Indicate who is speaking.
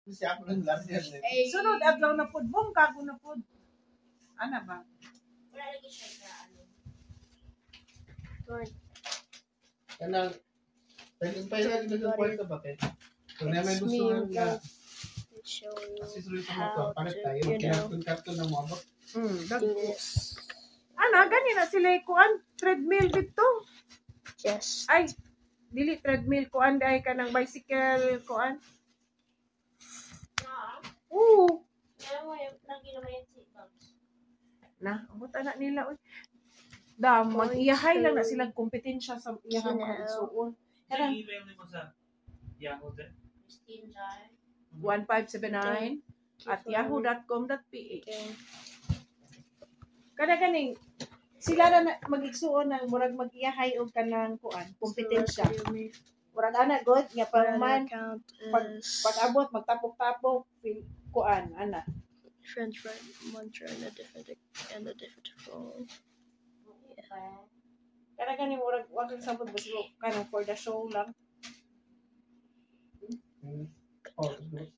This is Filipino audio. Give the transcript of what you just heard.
Speaker 1: Siya ako ng last year.
Speaker 2: Sunod adlaw na pud bong kago na pud. Ana ba?
Speaker 3: Wala lagi siya ka ano.
Speaker 1: Kanang tagimpay lagi ng kwarto ba kay? So na may gusto nga
Speaker 4: Show you
Speaker 1: accessory sa
Speaker 4: how
Speaker 1: motor, palit
Speaker 4: to,
Speaker 1: tayo,
Speaker 4: you know,
Speaker 1: magkinapon-kapon ng mga
Speaker 4: do this.
Speaker 2: Ana gani na sila kuan treadmill dito.
Speaker 4: Yes.
Speaker 2: Ay dili treadmill kuan dai ka ng bicycle kuan. Oo.
Speaker 3: Kaya mo yung lagi naman yung seatbelts.
Speaker 2: Na, amot anak nila oy. Da mag-iyahay lang na silang kompetensya sa iyahang mga isuon. Karang
Speaker 5: email mo sa Yahoo din.
Speaker 3: Christine Jai.
Speaker 2: 1579 at yahoo.com.ph.
Speaker 4: Okay.
Speaker 2: Kada ganing sila na mag-igsuon ng murag mag-iyahay og kanang kuan kompetensya. Murag ana god nga pangman
Speaker 4: Account is
Speaker 2: pag-abot magtapok-tapok kuan ana.
Speaker 4: friend, one friend, a different phone.
Speaker 2: Kada ganing murag wa kang sabot basta kanang for the show lang.